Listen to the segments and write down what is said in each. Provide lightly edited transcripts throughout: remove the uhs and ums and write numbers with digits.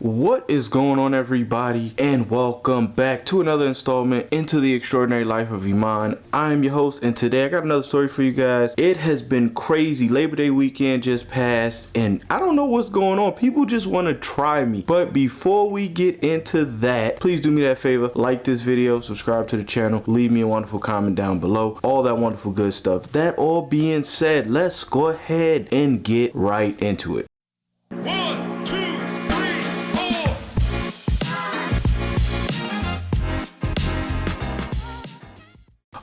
What is going on, everybody, and welcome back to another installment into the extraordinary life of Emon. I am your host, and today I got another story for you guys. It has been crazy. Labor Day weekend just passed, and I don't know what's going on. People just want to try me. But before we get into that, please do me that favor, like this video, subscribe to the channel, leave me a wonderful comment down below, all that wonderful good stuff. That all being said, let's go ahead and get right into it.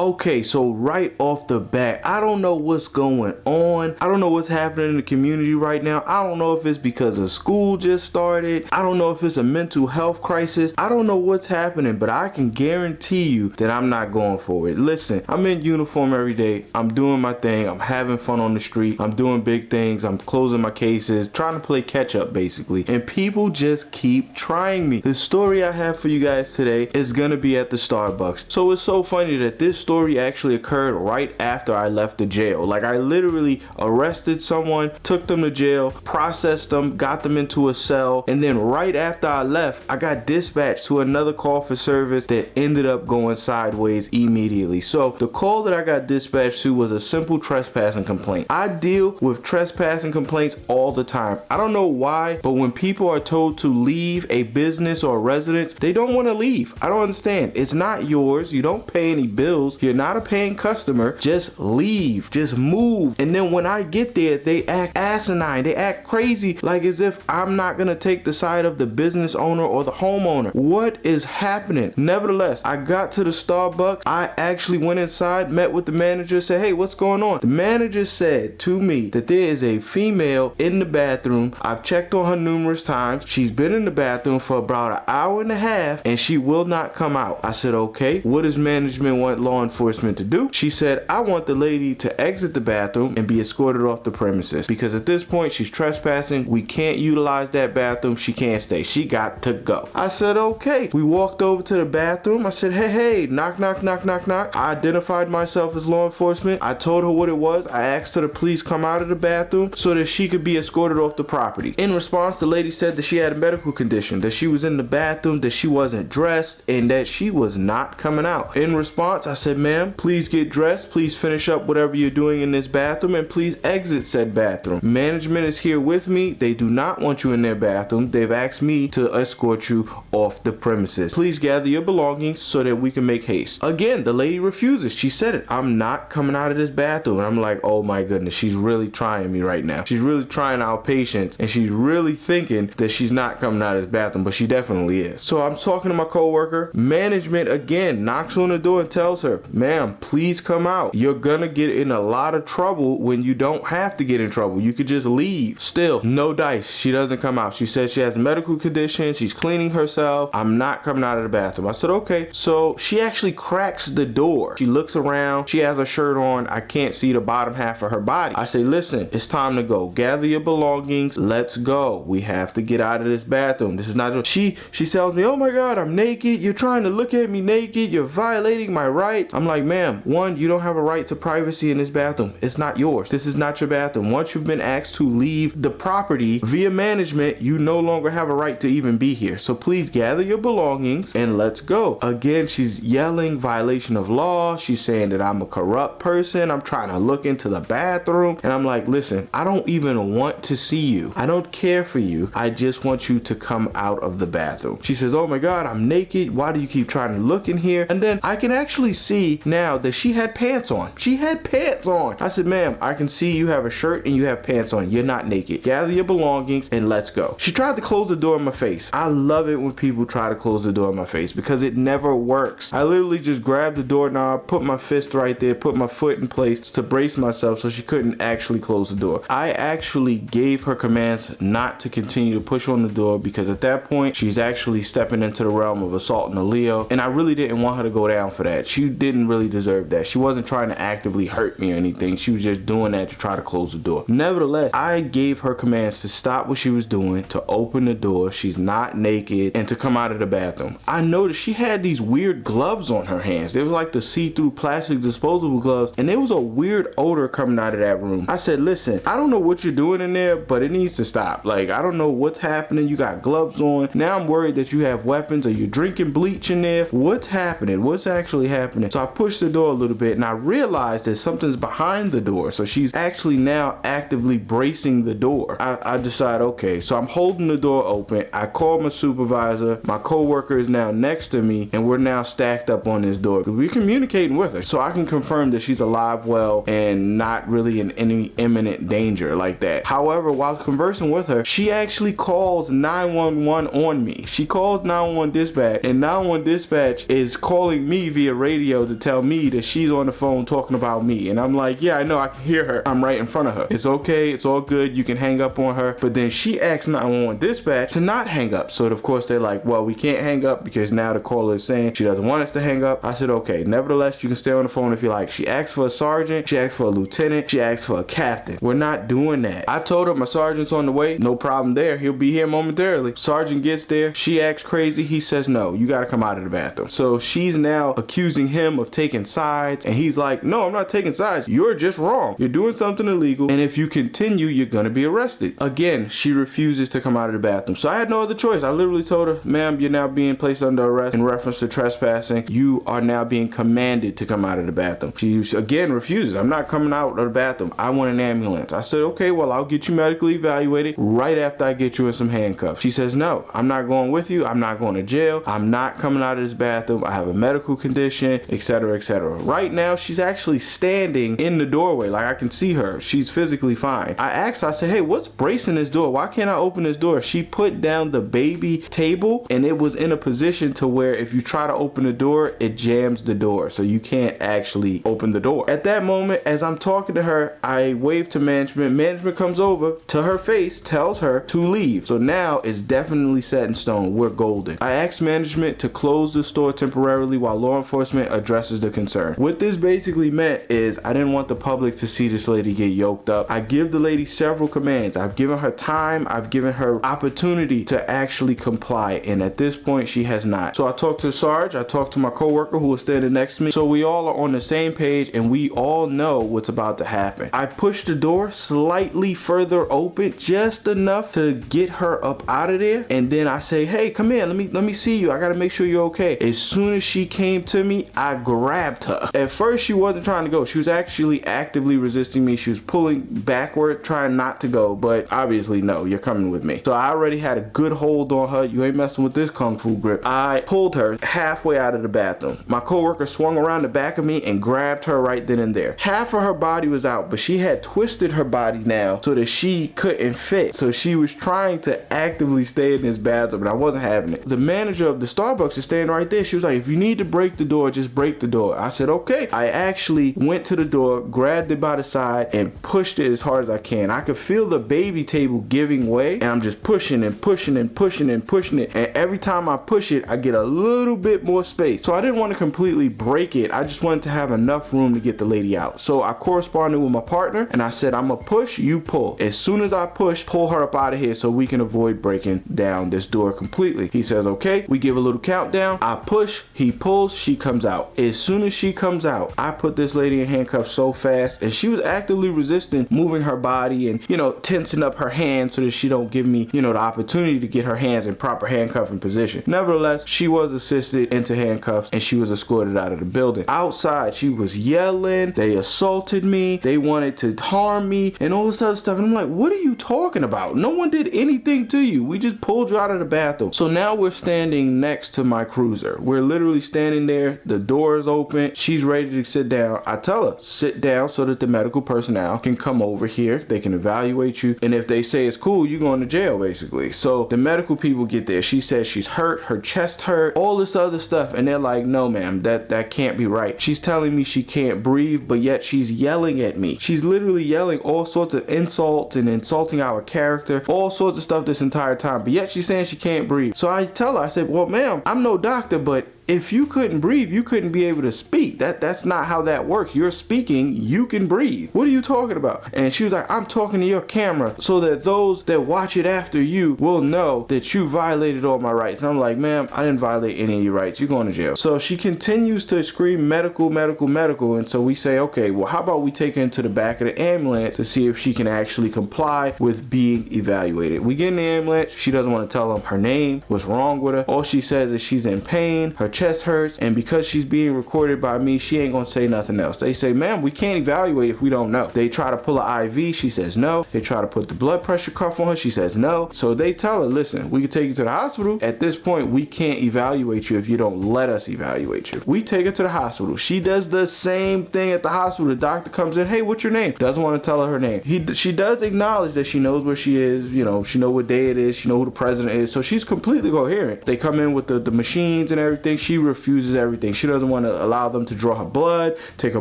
Okay, so right off the bat, I don't know what's going on. I don't know what's happening in the community right now. I don't know if it's because of school just started. I don't know if it's a mental health crisis. I don't know what's happening, but I can guarantee you that I'm not going for it. Listen, I'm in uniform every day. I'm doing my thing. I'm having fun on the street. I'm doing big things. I'm closing my cases, trying to play catch up basically. And people just keep trying me. The story I have for you guys today is gonna be at the Starbucks. So it's so funny that this story actually occurred right after I left the jail. Like, I literally arrested someone, took them to jail, processed them, got them into a cell, and then right after I left, I got dispatched to another call for service that ended up going sideways immediately. So the call that I got dispatched to was a simple trespassing complaint. I deal with trespassing complaints all the time. I don't know why, but when people are told to leave a business or a residence, they don't want to leave. I don't understand. It's not yours. You don't pay any bills. You're not a paying customer. Just leave, just move. And then when I get there, they act asinine, they act crazy, like as if I'm not gonna take the side of the business owner or the homeowner. What is happening? Nevertheless, I got to the Starbucks. I actually went inside, met with the manager, said, hey, what's going on? The manager said to me that there is a female in the bathroom. I've checked on her numerous times. She's been in the bathroom for about an hour and a half and she will not come out. I said, okay, what does management want law enforcement to do? She said, I want the lady to exit the bathroom and be escorted off the premises because at this point she's trespassing. We can't utilize that bathroom. She can't stay. She got to go. I said, okay. We walked over to the bathroom. I said, hey, knock, knock, knock, knock, knock. I identified myself as law enforcement. I told her what it was. I asked her to please come out of the bathroom so that she could be escorted off the property. In response, the lady said that she had a medical condition, that she was in the bathroom, that she wasn't dressed, and that she was not coming out. In response, I said, ma'am, please get dressed, please finish up whatever you're doing in this bathroom, and please exit said bathroom. Management is here with me. They do not want you in their bathroom. They've asked me to escort you off the premises. Please gather your belongings so that we can make haste. Again, the lady refuses. She said it. I'm not coming out of this bathroom. And I'm like, oh my goodness, she's really trying me right now. She's really trying our patience, and she's really thinking that she's not coming out of this bathroom, but she definitely is. So I'm talking to my coworker. Management again knocks on the door and tells her, ma'am, please come out. You're gonna get in a lot of trouble when you don't have to get in trouble. You could just leave. Still, no dice. She doesn't come out. She says she has a medical condition. She's cleaning herself. I'm not coming out of the bathroom. I said, okay. So she actually cracks the door. She looks around. She has her shirt on. I can't see the bottom half of her body. I say, listen, it's time to go. Gather your belongings. Let's go. We have to get out of this bathroom. This is not. She tells me, oh my God, I'm naked. You're trying to look at me naked. You're violating my rights. I'm like, ma'am, one, you don't have a right to privacy in this bathroom. It's not yours. This is not your bathroom. Once you've been asked to leave the property via management, you no longer have a right to even be here. So please gather your belongings and let's go. Again, she's yelling violation of law. She's saying that I'm a corrupt person. I'm trying to look into the bathroom. And I'm like, listen, I don't even want to see you. I don't care for you. I just want you to come out of the bathroom. She says, oh my God, I'm naked. Why do you keep trying to look in here? And then I can actually see now that she had pants on. She had pants on. I said, ma'am, I can see you have a shirt and you have pants on. You're not naked. Gather your belongings and let's go. She tried to close the door in my face. I love it when people try to close the door in my face because it never works. I literally just grabbed the doorknob, put my fist right there, put my foot in place to brace myself so she couldn't actually close the door. I actually gave her commands not to continue to push on the door because at that point, she's actually stepping into the realm of assault and a Leo, and I really didn't want her to go down for that. She did didn't really deserve that. She wasn't trying to actively hurt me or anything. She was just doing that to try to close the door. Nevertheless, I gave her commands to stop what she was doing, to open the door, she's not naked, and to come out of the bathroom. I noticed she had these weird gloves on her hands. They were like the see-through plastic disposable gloves, and there was a weird odor coming out of that room. I said, listen, I don't know what you're doing in there, but it needs to stop. Like, I don't know what's happening. You got gloves on. Now I'm worried that you have weapons. Are you drinking bleach in there? What's happening? What's actually happening? So I pushed the door a little bit, and I realized that something's behind the door. So she's actually now actively bracing the door. I decide, okay, so I'm holding the door open. I call my supervisor. My coworker is now next to me, and we're now stacked up on this door. We're communicating with her, so I can confirm that she's alive, well, and not really in any imminent danger like that. However, while conversing with her, she actually calls 911 on me. She calls 911 dispatch, and 911 dispatch is calling me via radio to tell me that she's on the phone talking about me. And I'm like, yeah, I know, I can hear her. I'm right in front of her. It's okay, it's all good, you can hang up on her. But then she asks 911 dispatch to not hang up. So of course they're like, well, we can't hang up because now the caller is saying she doesn't want us to hang up. I said, okay, nevertheless, you can stay on the phone if you like. She asked for a sergeant, she asked for a lieutenant, she asked for a captain. We're not doing that. I told her my sergeant's on the way, no problem there, he'll be here momentarily. Sergeant gets there, she acts crazy, he says, no, you gotta come out of the bathroom. So she's now accusing him of taking sides, and he's like, no, I'm not taking sides, you're just wrong, you're doing something illegal, and if you continue, you're gonna be arrested. Again, she refuses to come out of the bathroom. So I had no other choice. I literally told her, ma'am, you're now being placed under arrest in reference to trespassing. You are now being commanded to come out of the bathroom. She again refuses. I'm not coming out of the bathroom. I want an ambulance. I said, okay, well, I'll get you medically evaluated right after I get you in some handcuffs. She says, no, I'm not going with you. I'm not going to jail. I'm not coming out of this bathroom. I have a medical condition, etc., etc. Right now, she's actually standing in the doorway. Like, I can see her. She's physically fine. I asked her, I said, hey, what's bracing this door? Why can't I open this door? She put down the baby table, and it was in a position to where if you try to open the door, it jams the door. So you can't actually open the door. At that moment, as I'm talking to her, I wave to management. Management comes over to her face, tells her to leave. So now it's definitely set in stone. We're golden. I asked management to close the store temporarily while law enforcement addresses the concern. What this basically meant is I didn't want the public to see this lady get yoked up. I give the lady several commands. I've given her time. I've given her opportunity to actually comply. And at this point, she has not. So I talked to Sarge. I talked to my coworker who was standing next to me. So we all are on the same page and we all know what's about to happen. I pushed the door slightly further open, just enough to get her up out of there. And then I say, hey, come here. Let me see you. I got to make sure you're okay. As soon as she came to me, I grabbed her. At first, she wasn't trying to go. She was actually actively resisting me. She was pulling backward, trying not to go. But obviously, no, you're coming with me. So I already had a good hold on her. You ain't messing with this kung fu grip. I pulled her halfway out of the bathroom. My coworker swung around the back of me and grabbed her right then and there. Half of her body was out, but she had twisted her body now so that she couldn't fit. So she was trying to actively stay in this bathroom, and I wasn't having it. The manager of the Starbucks is standing right there. She was like, if you need to break the door, just break the door. I said, okay. I actually went to the door, grabbed it by the side, and pushed it as hard as I can. I could feel the baby table giving way, and I'm just pushing and pushing and pushing and pushing it. And every time I push it, I get a little bit more space. So I didn't want to completely break it. I just wanted to have enough room to get the lady out. So I corresponded with my partner, and I said, I'm gonna push, you pull. As soon as I push, pull her up out of here so we can avoid breaking down this door completely. He says, okay. We give a little countdown. I push, he pulls, she comes out. As soon as she comes out, I put this lady in handcuffs so fast, and she was actively resisting, moving her body and, tensing up her hands so that she don't give me, the opportunity to get her hands in proper handcuffing position. Nevertheless, she was assisted into handcuffs and she was escorted out of the building. Outside, she was yelling, they assaulted me, they wanted to harm me, and all this other stuff. And I'm like, what are you talking about? No one did anything to you. We just pulled you out of the bathroom. So now we're standing next to my cruiser. We're literally standing there. The door is open. She's ready to sit down. I tell her, sit down so that the medical personnel can come over here. They can evaluate you. And if they say it's cool, you're going to jail, basically. So the medical people get there. She says she's hurt, her chest hurt, all this other stuff. And they're like, no, ma'am, that can't be right. She's telling me she can't breathe, but yet she's yelling at me. She's literally yelling all sorts of insults and insulting our character, all sorts of stuff this entire time. But yet she's saying she can't breathe. So I tell her, I said, well, ma'am, I'm no doctor, but if you couldn't breathe, you couldn't be able to speak. That's not how that works. You're speaking, you can breathe. What are you talking about? And she was like, I'm talking to your camera so that those that watch it after you will know that you violated all my rights. And I'm like, ma'am, I didn't violate any of your rights. You're going to jail. So she continues to scream medical, medical, medical. And so we say, okay, well, how about we take her into the back of the ambulance to see if she can actually comply with being evaluated. We get in the ambulance. She doesn't want to tell them her name, what's wrong with her. All she says is she's in pain, her chest hurts, and because she's being recorded by me, she ain't gonna say nothing else. They say, ma'am, we can't evaluate if we don't know. They try to pull an IV, she says no. They try to put the blood pressure cuff on her, she says no. So they tell her, listen, we can take you to the hospital. At this point, we can't evaluate you if you don't let us evaluate you. We take her to the hospital. She does the same thing at the hospital. The doctor comes in, hey, what's your name? Doesn't want to tell her name. She does acknowledge that she knows where she is, you know, she know what day it is, she know who the president is, so she's completely coherent. They come in with the machines and everything. She refuses everything. She doesn't want to allow them to draw her blood, take her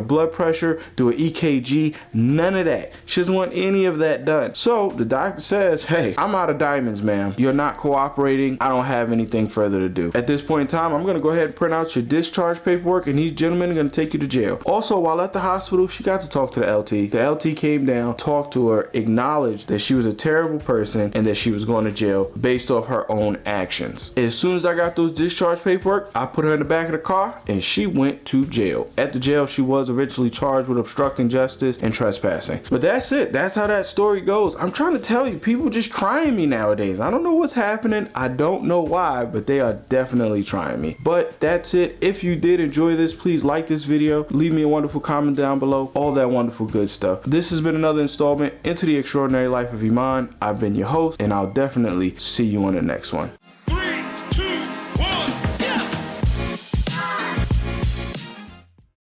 blood pressure, do an EKG, none of that. She doesn't want any of that done. So the doctor says, hey, I'm out of diamonds, ma'am. You're not cooperating. I don't have anything further to do. At this point in time, I'm going to go ahead and print out your discharge paperwork, and these gentlemen are going to take you to jail. Also, while at the hospital, she got to talk to the LT. The LT came down, talked to her, acknowledged that she was a terrible person and that she was going to jail based off her own actions. As soon as I got those discharge paperwork, I put her in the back of the car and she went to jail. At the jail, she was eventually charged with obstructing justice and trespassing. But that's it. That's how that story goes. I'm trying to tell you, people just trying me nowadays. I don't know what's happening. I don't know why, but they are definitely trying me. But that's it. If you did enjoy this, please like this video, leave me a wonderful comment down below, all that wonderful good stuff. This has been another installment into the extraordinary life of Emon. I've been your host, and I'll definitely see you on the next one.